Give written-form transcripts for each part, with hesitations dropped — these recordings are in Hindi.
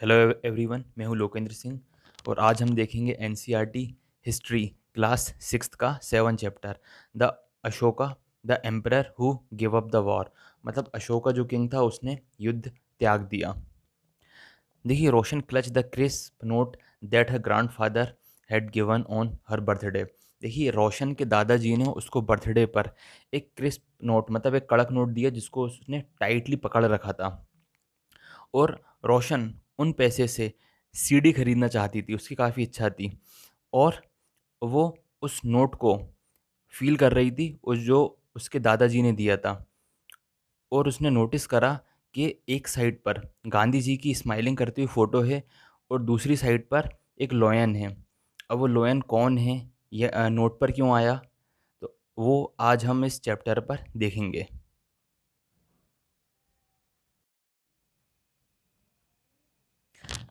हेलो एवरीवन, मैं हूं लोकेंद्र सिंह और आज हम देखेंगे एनसीईआरटी हिस्ट्री क्लास सिक्स्थ का 7 chapter the Ashoka the emperor who give up the war. मतलब अशोका जो किंग था उसने युद्ध त्याग दिया। देखिए, Roshan clutch the crisp note that her grandfather had given on her birthday. देखिए, रोशन के दादाजी ने उसको बर्थडे पर एक क्रिस्प नोट मतलब एक कड़क नोट दिया जिसको उसने टाइटली पकड़ रखा था। और रोशन उन पैसे से सीडी खरीदना चाहती थी, उसकी काफ़ी इच्छा थी। और वो उस नोट को फ़ील कर रही थी उस जो उसके दादाजी ने दिया था। और उसने नोटिस करा कि एक साइड पर गांधी जी की स्माइलिंग करती हुई फ़ोटो है और दूसरी साइड पर एक लॉयन है। अब वो लॉयन कौन है, ये नोट पर क्यों आया, तो वो आज हम इस चैप्टर पर देखेंगे।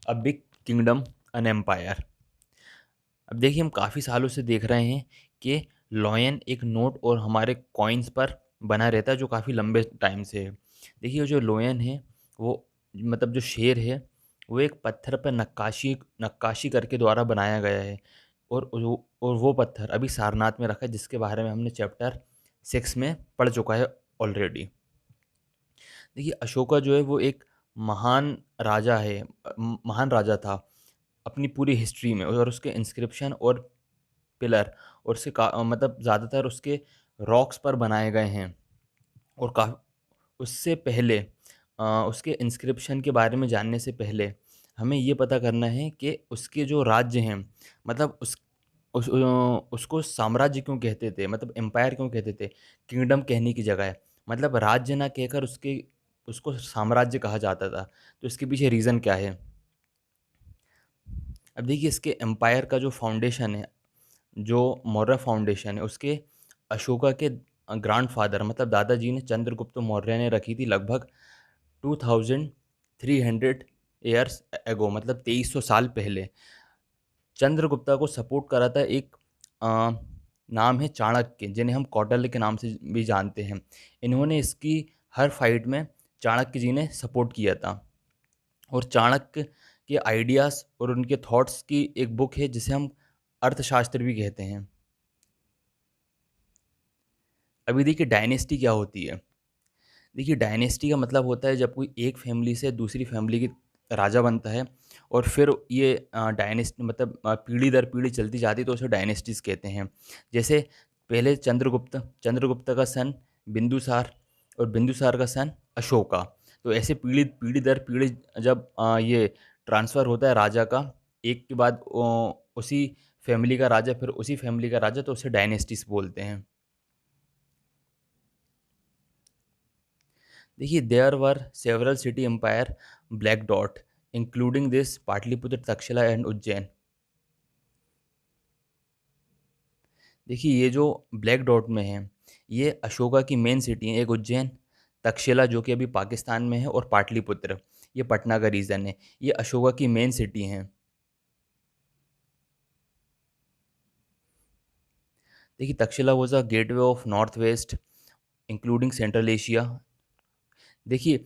A big kingdom an empire. अब देखिए, हम काफ़ी सालों से देख रहे हैं कि लॉयन एक नोट और हमारे कॉइन्स पर बना रहता है जो काफ़ी लंबे टाइम से है। देखिए, जो लॉयन है वो मतलब जो शेर है वो एक पत्थर पर नक्काशी नक्काशी करके द्वारा बनाया गया है। और वो पत्थर अभी सारनाथ में रखा है जिसके बारे में हमने चैप्टर 6 में पढ़ चुका है ऑलरेडी। देखिए, अशोका जो है वो एक महान राजा है, महान राजा था अपनी पूरी हिस्ट्री में। और उसके इंस्क्रिप्शन और पिलर और मतलब ज़्यादातर उसके रॉक्स पर बनाए गए हैं। और का उससे पहले उसके इंस्क्रिप्शन के बारे में जानने से पहले हमें ये पता करना है कि उसके जो राज्य हैं, मतलब उसको साम्राज्य क्यों कहते थे, मतलब एम्पायर क्यों कहते थे, किंगडम कहने की जगह। मतलब राज्य ना कहकर उसको साम्राज्य कहा जाता था। तो इसके पीछे रीज़न क्या है। अब देखिए, इसके एम्पायर का जो फाउंडेशन है, जो मौर्य फाउंडेशन है, उसके अशोका के ग्रैंडफादर मतलब दादाजी ने चंद्रगुप्त मौर्य ने रखी थी लगभग 2300 ईयर्स एगो, मतलब 2300 साल पहले। चंद्रगुप्ता को सपोर्ट करा था एक अ, नाम है चाणक्य, जिन्हें हम कौटिल्य के नाम से भी जानते हैं। इन्होंने इसकी हर फाइट में चाणक्य जी ने सपोर्ट किया था। और चाणक्य के आइडियाज़ और उनके थॉट्स की एक बुक है जिसे हम अर्थशास्त्र भी कहते हैं। अभी देखिए, डायनेस्टी क्या होती है। देखिए, डायनेस्टी का मतलब होता है जब कोई एक फैमिली से दूसरी फैमिली की राजा बनता है और फिर ये डायनेस्टी मतलब पीढ़ी दर पीढ़ी चलती जाती है, तो उसे डायनेस्टीज कहते हैं। जैसे पहले चंद्रगुप्त का सन बिंदुसार और बिंदुसार का सन अशोका। तो ऐसे पीढ़ी पीढ़ी दर पीढ़ी जब ये ट्रांसफ़र होता है राजा का, एक के बाद उसी फैमिली का राजा, फिर उसी फैमिली का राजा, तो उसे डायनेस्टीज बोलते हैं। देखिए, there were several city empire black dot including this Pataliputra, Takshashila and Ujjain. देखिए, ये जो ब्लैक डॉट में है ये अशोका की मेन सिटी है, एक उज्जैन, तक्षशिला जो कि अभी पाकिस्तान में है, और पाटलिपुत्र ये पटना का रीजन है। ये अशोका की मेन सिटी हैं। देखिए, Takshashila was a gateway of north west including central Asia. देखिए,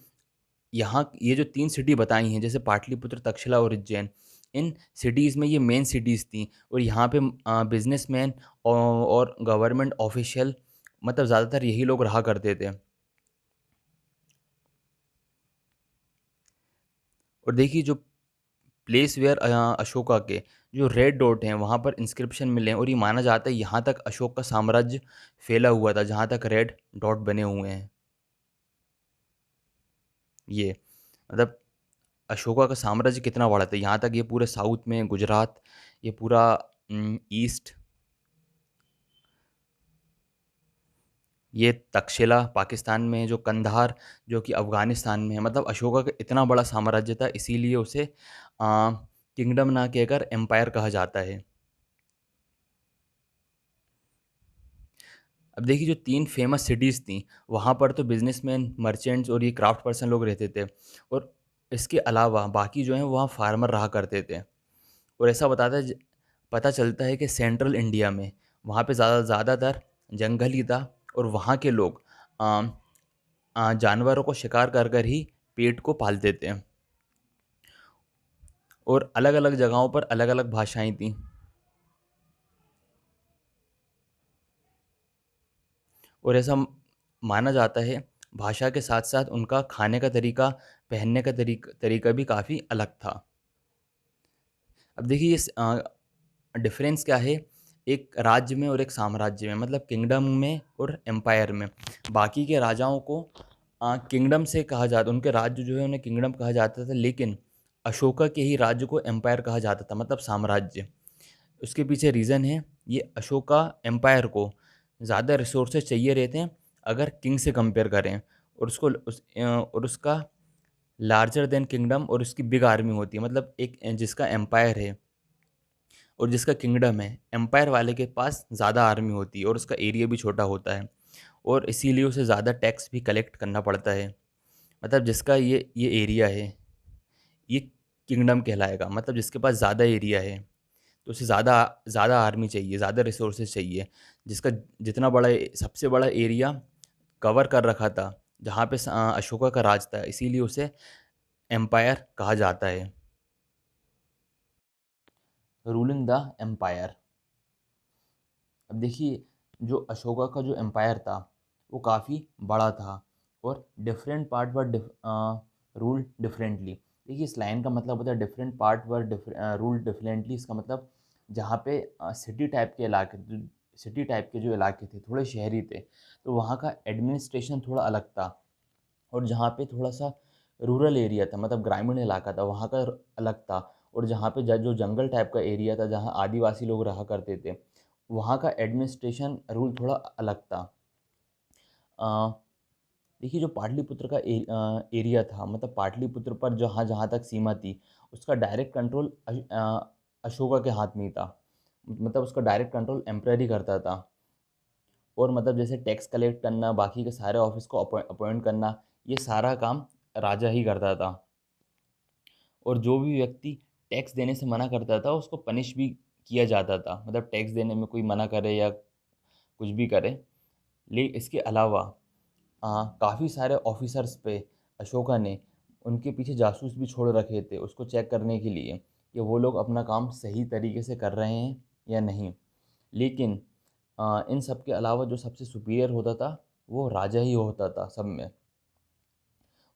यहाँ ये जो 3 सिटी बताई हैं जैसे पाटलिपुत्र, तक्षशिला और उज्जैन, इन सिटीज़ में ये मेन सिटीज़ थी। और यहाँ पे बिजनेसमैन और गवर्नमेंट ऑफिशियल मतलब ज़्यादातर यही लोग रहा करते थे। और देखिए, जो प्लेस वेयर अशोका के जो रेड डॉट हैं वहाँ पर इंस्क्रिप्शन मिले हैं और ये माना जाता है यहाँ तक अशोक का साम्राज्य फैला हुआ था जहाँ तक रेड डॉट बने हुए हैं। ये मतलब अशोका का साम्राज्य कितना बड़ा था, यहाँ तक ये पूरे साउथ में गुजरात, ये पूरा ईस्ट, ये तक्षशिला पाकिस्तान में है, जो कंधार जो कि अफ़गानिस्तान में है। मतलब अशोका का इतना बड़ा साम्राज्य था, इसीलिए उसे किंगडम ना कहकर एम्पायर कहा जाता है। अब देखिए, जो 3 फेमस सिटीज़ थीं, वहाँ पर तो बिज़नेसमैन, मर्चेंट्स और ये क्राफ्ट पर्सन लोग रहते थे। और इसके अलावा बाकी जो हैं वहाँ फार्मर रहा करते थे। और ऐसा पता चलता है कि सेंट्रल इंडिया में वहाँ पे ज़्यादातर जंगल ही था। और वहाँ के लोग जानवरों को शिकार कर कर ही पेट को पालते थे। और अलग अलग जगहों पर अलग अलग भाषाएं थीं। और ऐसा माना जाता है भाषा के साथ साथ उनका खाने का तरीका, पहनने का तरीका भी काफ़ी अलग था। अब देखिए इस डिफरेंस क्या है एक राज्य में और एक साम्राज्य में, मतलब किंगडम में और एम्पायर में। बाकी के राजाओं को किंगडम से कहा जाता, उनके राज्य जो है उन्हें किंगडम कहा जाता था, लेकिन अशोका के ही राज्य को एम्पायर कहा जाता था, मतलब साम्राज्य। उसके पीछे रीज़न है, ये अशोका एम्पायर को ज़्यादा रिसोर्सेज चाहिए रहते हैं अगर किंग से कंपेयर करें, और और उसका लार्जर देन किंगडम और उसकी बिग आर्मी होती है। मतलब एक जिसका एम्पायर है और जिसका किंगडम है, एम्पायर वाले के पास ज़्यादा आर्मी होती है और उसका एरिया भी छोटा होता है, और इसीलिए उसे ज़्यादा टैक्स भी कलेक्ट करना पड़ता है। मतलब जिसका ये एरिया है, ये किंगडम कहलाएगा, मतलब जिसके पास ज़्यादा एरिया है, तो उसे ज़्यादा ज़्यादा आर्मी चाहिए, ज़्यादा रिसोर्सेज चाहिए। जिसका जितना बड़ा सबसे बड़ा एरिया कवर कर रखा था, जहाँ पे अशोका का राज था, इसीलिए उसे एम्पायर कहा जाता है। Ruling the empire. अब देखिए जो अशोका का जो एम्पायर था वो काफ़ी बड़ा था, और डिफरेंट पार्ट वर रूल डिफरेंटली। देखिए इस लाइन का मतलब होता है डिफरेंट पार्ट वर रूल डिफरेंटली। इसका मतलब जहाँ पे सिटी टाइप के जो इलाके थे, थोड़े शहरी थे, तो वहाँ का एडमिनिस्ट्रेशन थोड़ा अलग था। और जहाँ पे थोड़ा सा रूरल एरिया था, मतलब ग्रामीण इलाका था, वहाँ का अलग था। और जहाँ पे जो जंगल टाइप का एरिया था, जहाँ आदिवासी लोग रहा करते थे, वहाँ का एडमिनिस्ट्रेशन रूल थोड़ा अलग था। अ, देखिए जो पाटलिपुत्र का एरिया था, मतलब पाटलिपुत्र पर जहाँ जहाँ तक सीमा थी, उसका डायरेक्ट कंट्रोल अशोका के हाथ में ही था। मतलब उसका डायरेक्ट कंट्रोल एम्परर ही करता था। और मतलब जैसे टैक्स कलेक्ट करना, बाकी के सारे ऑफिस को अपॉइंट करना, ये सारा काम राजा ही करता था। और जो भी व्यक्ति टैक्स देने से मना करता था उसको पनिश भी किया जाता था, मतलब टैक्स देने में कोई मना करे या कुछ भी करे। ले इसके अलावा काफ़ी सारे ऑफिसर्स पे अशोका ने उनके पीछे जासूस भी छोड़ रखे थे, उसको चेक करने के लिए कि वो लोग अपना काम सही तरीके से कर रहे हैं या नहीं। लेकिन इन सब के अलावा जो सबसे सुपीरियर होता था वो राजा ही होता था सब में।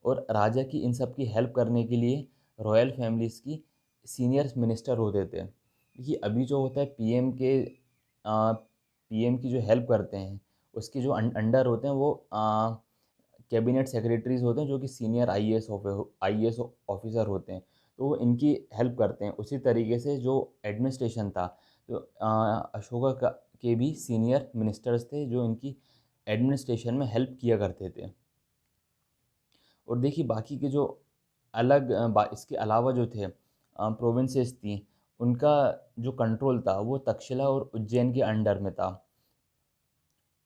और राजा की इन सब की हेल्प करने के लिए रॉयल फैमिलीज़ की सीनियर मिनिस्टर होते थे। देखिए अभी जो होता है पीएम की जो हेल्प करते हैं, उसके जो अंडर होते हैं वो कैबिनेट सेक्रेटरीज होते हैं, जो कि सीनियर आईएएस ऑफिसर होते हैं। तो वो इनकी हेल्प करते हैं। उसी तरीके से जो एडमिनिस्ट्रेशन था, जो अशोका के भी सीनियर मिनिस्टर्स थे जो इनकी एडमिनिस्ट्रेशन में हेल्प किया करते थे। और देखिए बाकी के जो इसके अलावा जो थे प्रोविंसेस थी, उनका जो कंट्रोल था वो तक्षशिला और उज्जैन के अंडर में था।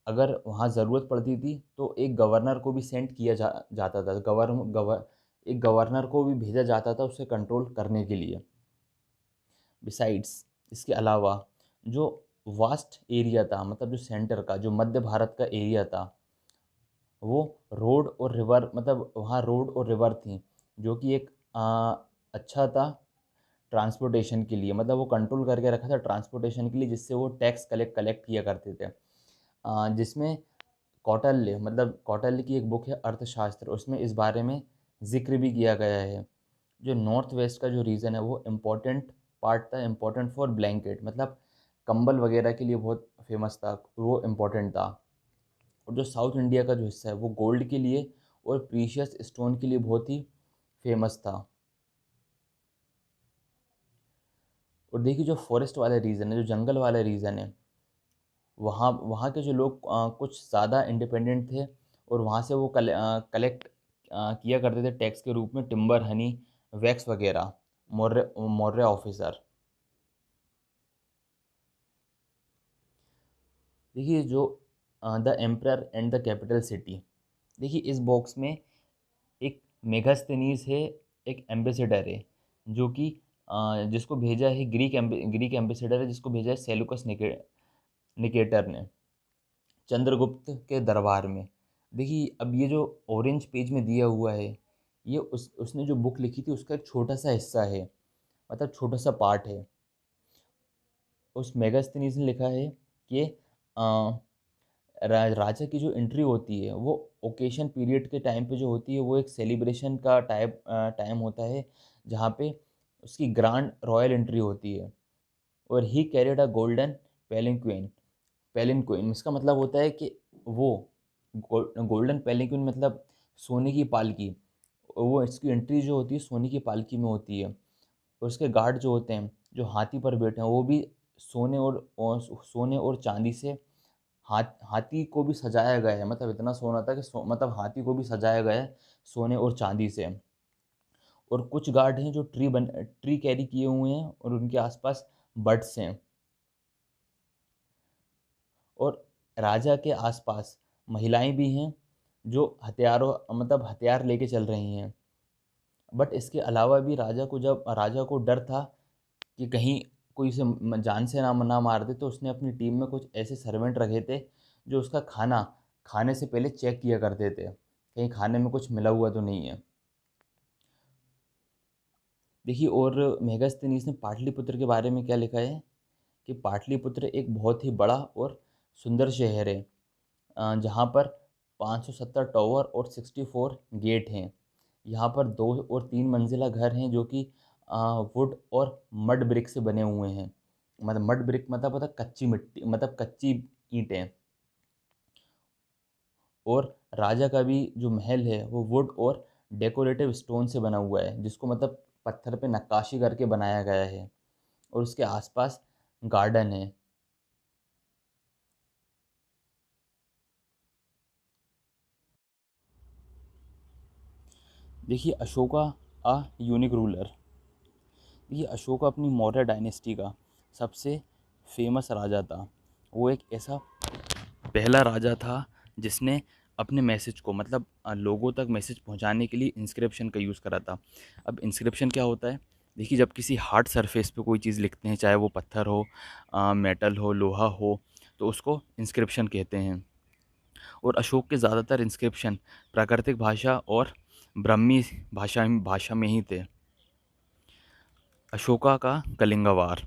अगर वहाँ ज़रूरत पड़ती थी तो एक गवर्नर को भी सेंड किया जाता था, एक गवर्नर को भी भेजा जाता था उसे कंट्रोल करने के लिए। बिसाइड्स इसके अलावा जो वास्ट एरिया था, मतलब जो सेंटर का, जो मध्य भारत का एरिया था, वो रोड और रिवर, मतलब वहाँ रोड और रिवर थी, जो कि एक अच्छा था ट्रांसपोर्टेशन के लिए। मतलब वो कंट्रोल करके रखा था ट्रांसपोर्टेशन के लिए, जिससे वो टैक्स कलेक्ट किया करते थे। जिसमें कौटिल्य, मतलब कौटिल्य की एक बुक है अर्थशास्त्र, उसमें इस बारे में जिक्र भी किया गया है। जो नॉर्थ वेस्ट का जो रीजन है वो इम्पोर्टेंट पार्ट था, इम्पोर्टेंट फॉर ब्लैंकेट, मतलब कंबल वगैरह के लिए बहुत फेमस था, वो इम्पोर्टेंट था। और जो साउथ इंडिया का जो हिस्सा है वो गोल्ड के लिए और प्रीशियस स्टोन के लिए बहुत ही फेमस था। और देखिए जो फॉरेस्ट वाला रीजन है, जो जंगल वाला रीजन है, वहाँ वहाँ के जो लोग कुछ ज़्यादा इंडिपेंडेंट थे, और वहाँ से वो कलेक्ट किया करते थे टैक्स के रूप में टिम्बर, हनी, वैक्स वगैरह। मौर्य मौर्य ऑफिसर। देखिए जो the emperor and the capital city. देखिए इस बॉक्स में एक मेगास्थनीज है, एक एम्बेसडर है, जो कि जिसको भेजा है ग्रीक एम्बेसडर है, जिसको भेजा है सेलुकस निकेटर ने चंद्रगुप्त के दरबार में। देखिए अब ये जो ऑरेंज पेज में दिया हुआ है, ये उसने जो बुक लिखी थी उसका एक छोटा सा हिस्सा है। मतलब छोटा सा पार्ट है। उस मेगास्थनीज ने लिखा है कि राजा की जो एंट्री होती है वो ओकेशन पीरियड के टाइम पे जो होती है वो एक सेलिब्रेशन का टाइम होता है, जहाँ पे उसकी ग्रैंड रॉयल एंट्री होती है। और ही कैरिड अ गोल्डन पेलिंक्विन। पेलिंक्विन इसका मतलब होता है कि वो गोल्डन पेलिंक्विन मतलब सोने की पालकी। वो इसकी एंट्री जो होती है सोने की पालकी में होती है। और उसके गार्ड जो होते हैं जो हाथी पर बैठे हैं वो भी सोने और चांदी से हाथी को भी सजाया गया है। मतलब इतना सोना था कि मतलब हाथी को भी सजाया गया है सोने और चांदी से। और कुछ गार्ड हैं जो ट्री कैरी किए हुए हैं और उनके आसपास बर्ड्स हैं। और राजा के आसपास महिलाएं भी हैं जो हथियार लेके चल रही हैं। बट इसके अलावा भी राजा को डर था कि कहीं कोई उसे जान से ना मार दे, तो उसने अपनी टीम में कुछ ऐसे सर्वेंट रखे थे जो उसका खाना खाने से पहले चेक किया करते थे, कहीं खाने में कुछ मिला हुआ तो नहीं है। देखिए, और मेगास्थनीज ने पाटलिपुत्र के बारे में क्या लिखा है कि पाटलिपुत्र एक बहुत ही बड़ा और सुंदर शहर है, जहाँ पर 570 टावर और 64 गेट हैं। यहाँ पर 2 और 3 मंजिला घर हैं जो कि वुड और मड ब्रिक से बने हुए हैं। मतलब मड ब्रिक मतलब होता है कच्ची मिट्टी, मतलब कच्ची ईंटें। और राजा का भी जो महल है वो वुड और डेकोरेटिव स्टोन से बना हुआ है, जिसको मतलब पत्थर पे नक्काशी करके बनाया गया है। और उसके आसपास गार्डन है। देखिए, अशोका अ यूनिक रूलर। ये अशोक अपनी मौर्य डायनेस्टी का सबसे फेमस राजा था। वो एक ऐसा पहला राजा था जिसने अपने मैसेज को मतलब लोगों तक मैसेज पहुंचाने के लिए इंस्क्रिप्शन का यूज़ करा था। अब इंस्क्रिप्शन क्या होता है? देखिए, जब किसी हार्ड सरफेस पे कोई चीज़ लिखते हैं, चाहे वो पत्थर हो, मेटल हो, लोहा हो, तो उसको इंस्क्रिप्शन कहते हैं। और अशोक के ज़्यादातर इंस्क्रिप्शन प्राकृतिक भाषा और ब्राह्मी भाषा में ही थे। अशोका का कलिंगा वार।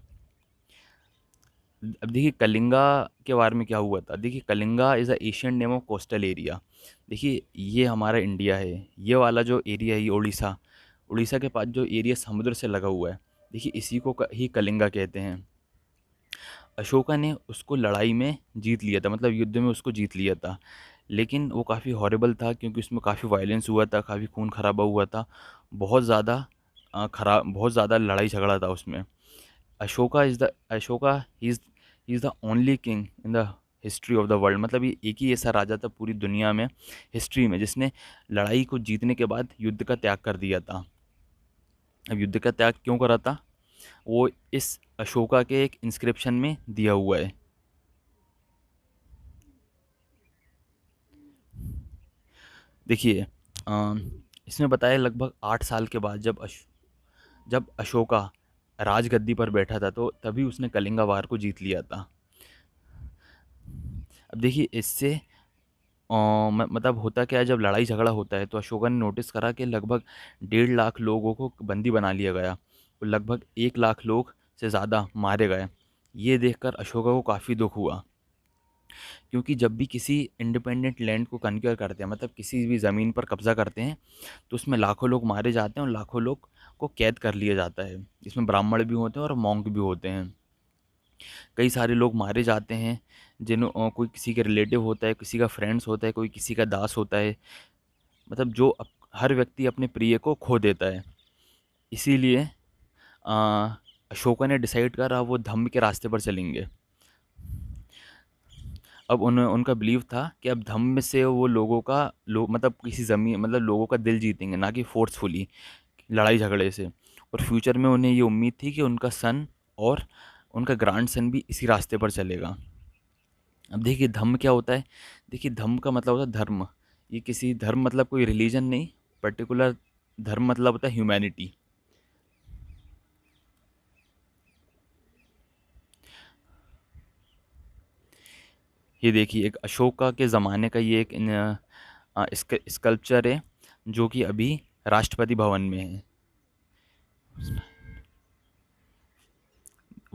अब देखिए, कलिंगा के बारे में क्या हुआ था। देखिए, Kalinga is a Asian name of coastal area. देखिए, ये हमारा इंडिया है। ये वाला जो एरिया है ये उड़ीसा, उड़ीसा के पास जो एरिया समुद्र से लगा हुआ है, देखिए इसी को ही कलिंगा कहते हैं। अशोका ने उसको लड़ाई में जीत लिया था, मतलब युद्ध में उसको जीत लिया था। लेकिन वो काफ़ी हॉरिबल था क्योंकि उसमें काफ़ी वायलेंस हुआ था, काफ़ी खून खराबा हुआ था। बहुत ज़्यादा बहुत ज़्यादा लड़ाई झगड़ा था उसमें। Ashoka he is the only king in the history of the world. मतलब ये एक ही ऐसा राजा था पूरी दुनिया में, हिस्ट्री में, जिसने लड़ाई को जीतने के बाद युद्ध का त्याग कर दिया था। अब युद्ध का त्याग क्यों करा था, वो इस अशोका के एक इंस्क्रिप्शन में दिया हुआ है। देखिए, इसमें बताया लगभग 8 साल के बाद जब अशोका राजगद्दी पर बैठा था, तो तभी उसने कलिंगा वार को जीत लिया था। अब देखिए, इससे मतलब होता क्या है, जब लड़ाई झगड़ा होता है तो अशोका ने नोटिस करा कि लगभग 1.5 लाख लोगों को बंदी बना लिया गया और लगभग 1 लाख लोग से ज़्यादा मारे गए। ये देखकर अशोका को काफ़ी दुख हुआ, क्योंकि जब भी किसी इंडिपेंडेंट लैंड को कन्क्योर करते हैं, मतलब किसी भी ज़मीन पर कब्जा करते हैं, तो उसमें लाखों लोग मारे जाते हैं और लाखों लोग को कैद कर लिया जाता है। इसमें ब्राह्मण भी होते हैं और मॉन्क भी होते हैं। कई सारे लोग मारे जाते हैं कोई किसी के रिलेटिव होता है, किसी का फ्रेंड्स होता है, कोई किसी का दास होता है। मतलब हर व्यक्ति अपने प्रिय को खो देता है। इसीलिए अ, अशोका ने डिसाइड करा वो धम्म के रास्ते पर चलेंगे। अब उनका बिलीव था कि अब धम्म से वो मतलब किसी ज़मीन मतलब लोगों का दिल जीतेंगे, ना कि फोर्सफुली लड़ाई झगड़े से। और फ्यूचर में उन्हें ये उम्मीद थी कि उनका सन और उनका ग्रैंड सन भी इसी रास्ते पर चलेगा। अब देखिए, धम्म क्या होता है। देखिए, धम्म का मतलब होता है धर्म। ये किसी धर्म मतलब कोई रिलीजन नहीं, पर्टिकुलर धर्म मतलब होता है ह्यूमैनिटी। ये देखिए, एक अशोका के ज़माने का ये एक स्कल्पचर है, जो कि अभी राष्ट्रपति भवन में है।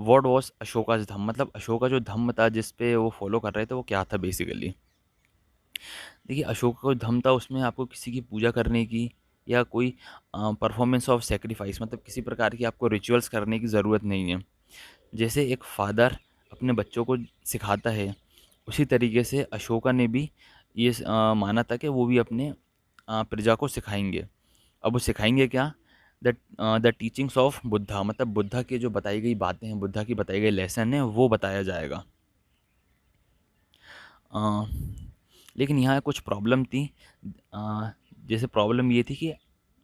व्हाट वाज अशोकाज धम्म, मतलब अशोक का जो धम्म था जिस पे वो फॉलो कर रहे थे वो क्या था बेसिकली। देखिए अशोक का जो धम्म था उसमें आपको किसी की पूजा करने की या कोई परफॉर्मेंस ऑफ सेक्रीफाइस, मतलब किसी प्रकार की आपको रिचुअल्स करने की ज़रूरत नहीं है। जैसे एक फादर अपने बच्चों को सिखाता है, उसी तरीके से अशोका ने भी ये माना था कि वो भी अपने प्रजा को सिखाएंगे। अब वो सिखाएंगे क्या? द टीचिंग्स ऑफ बुद्धा, मतलब बुद्धा की जो बताई गई बातें हैं, बुद्धा की बताई गई लेसन है, वो बताया जाएगा। अ, लेकिन यहाँ कुछ प्रॉब्लम थी। अ, जैसे प्रॉब्लम ये थी कि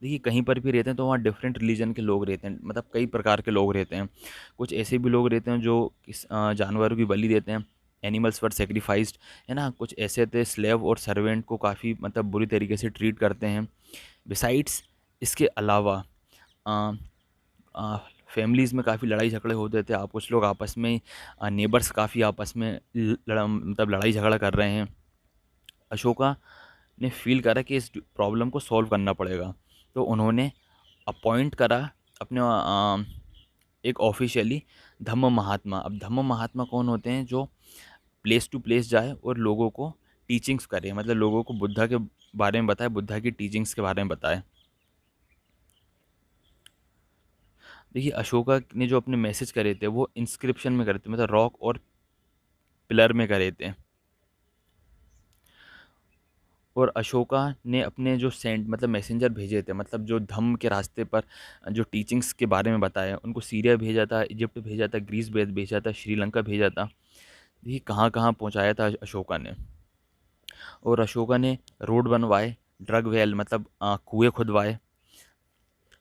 देखिए कहीं पर भी रहते हैं तो वहाँ डिफरेंट रिलीजन के लोग रहते हैं, मतलब कई प्रकार के लोग रहते हैं। कुछ ऐसे भी लोग रहते हैं जो जानवरों की बलि देते हैं, एनिमल्स वर सेक्रीफाइस्ड, है ना। कुछ ऐसे थे स्लेव और सर्वेंट को काफ़ी मतलब बुरी तरीके से ट्रीट करते हैं। बिसाइड्स इसके अलावा फैमिलीज़ में काफ़ी लड़ाई झगड़े होते थे। आप कुछ लोग आपस में, नेबर्स काफ़ी आपस में मतलब लड़ाई झगड़ा कर रहे हैं। अशोका ने फील करा कि इस प्रॉब्लम को सॉल्व करना पड़ेगा, तो उन्होंने अपॉइंट करा अपने एक ऑफिशियली धम्म महात्मा। अब धम्म महात्मा कौन होते हैं? जो प्लेस टू प्लेस जाए और लोगों को टीचिंग्स करे, मतलब लोगों को बुद्धा के बारे में बताए, बुद्धा की टीचिंग्स के बारे में बताए। देखिए अशोका ने जो अपने मैसेज करे थे वो इंस्क्रिप्शन में करे थे, मतलब रॉक और पिलर में करे थे। और अशोका ने अपने जो सेंट मतलब मैसेंजर भेजे थे, मतलब जो धम्म के रास्ते पर जो टीचिंग्स के बारे में बताया, उनको सीरिया भेजा था, इजिप्ट भेजा था, ग्रीस भेजा था, श्रीलंका भेजा था। देखिए कहाँ कहाँ पहुँचाया था अशोका ने। और अशोका ने रोड बनवाए, ड्रग वेल मतलब कुएँ खुदवाए,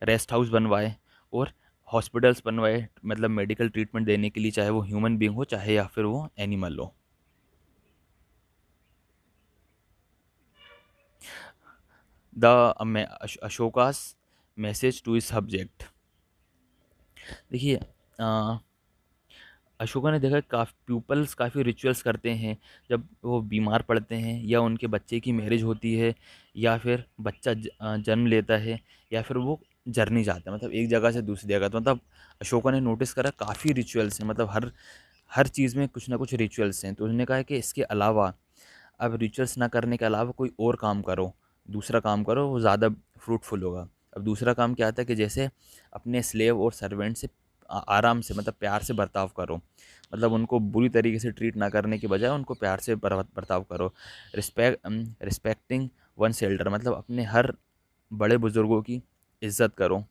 रेस्ट हाउस बनवाए, और हॉस्पिटल्स बनवाए, मतलब मेडिकल ट्रीटमेंट देने के लिए, चाहे वो ह्यूमन बींग हो चाहे या फिर वो एनिमल हो। The Ashoka's message to his subject. देखिए अशोका ने देखा काफ़ी पीपल्स काफ़ी रिचुअल्स करते हैं जब वो बीमार पड़ते हैं, या उनके बच्चे की मैरिज होती है, या फिर बच्चा जन्म लेता है, या फिर वो जर्नी जाता है, मतलब एक जगह से दूसरी जगह। तो मतलब अशोका ने नोटिस करा काफ़ी रिचुअल्स हैं, मतलब हर हर चीज़ में कुछ ना कुछ रिचुअल्स हैं। तो उन्होंने कहा कि इसके अलावा, अब रिचुअल्स ना करने के अलावा कोई और काम करो, दूसरा काम करो, वो ज़्यादा फ्रूटफुल होगा। अब दूसरा काम क्या था कि जैसे अपने स्लेव और सर्वेंट से आराम से मतलब प्यार से बर्ताव करो, मतलब उनको बुरी तरीके से ट्रीट ना करने के बजाय उनको प्यार से बर्ताव करो। रिस्पेक्टिंग वन एल्डर, मतलब अपने हर बड़े बुजुर्गों की इज्जत करो।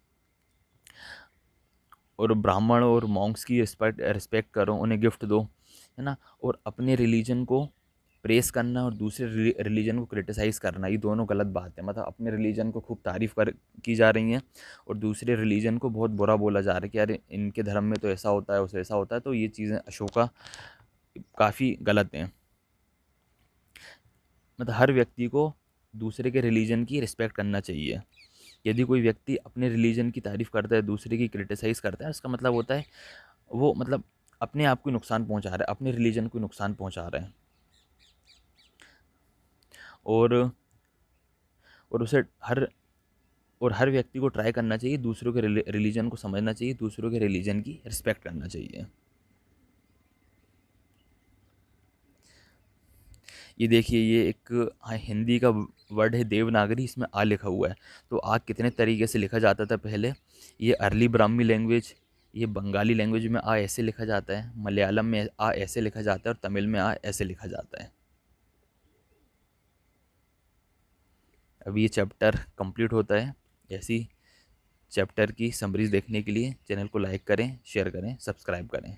और ब्राह्मण और मॉन्क्स की रिस्पेक्ट रिस्पेक्ट करो, उन्हें गिफ्ट दो, है ना। और अपने रिलीजन को प्रेस करना और दूसरे रिलीजन को क्रिटिसाइज़ करना, ये दोनों गलत बात है। मतलब अपने रिलीजन को खूब तारीफ़ कर की जा रही है, और दूसरे रिलीजन को बहुत बुरा बोला जा रहा है कि यार इनके धर्म में तो ऐसा होता है, उसे ऐसा होता है। तो ये चीज़ें अशोका काफ़ी गलत हैं। मतलब हर व्यक्ति को दूसरे के रिलीजन की रिस्पेक्ट करना चाहिए। यदि कोई व्यक्ति अपने रिलीजन की तारीफ़ करता है, दूसरे की क्रिटिसाइज़ करता है, उसका मतलब होता है वो मतलब अपने आप को नुकसान पहुंचा रहा है, अपने रिलीजन को नुकसान पहुंचा रहा है। और और उसे हर और हर व्यक्ति को ट्राई करना चाहिए, दूसरों के रिलीजन को समझना चाहिए, दूसरों के रिलीजन की रिस्पेक्ट करना चाहिए। ये देखिए ये एक हिंदी का वर्ड है देवनागरी, इसमें आ लिखा हुआ है। तो आ कितने तरीके से लिखा जाता था पहले। ये अर्ली ब्राह्मी लैंग्वेज, ये बंगाली लैंग्वेज में आ ऐसे लिखा जाता है, मलयालम में आ ऐसे लिखा जाता है, और तमिल में आ ऐसे लिखा जाता है। अब ये चैप्टर कंप्लीट होता है। ऐसी चैप्टर की समरीज देखने के लिए चैनल को लाइक करें, शेयर करें, सब्सक्राइब करें।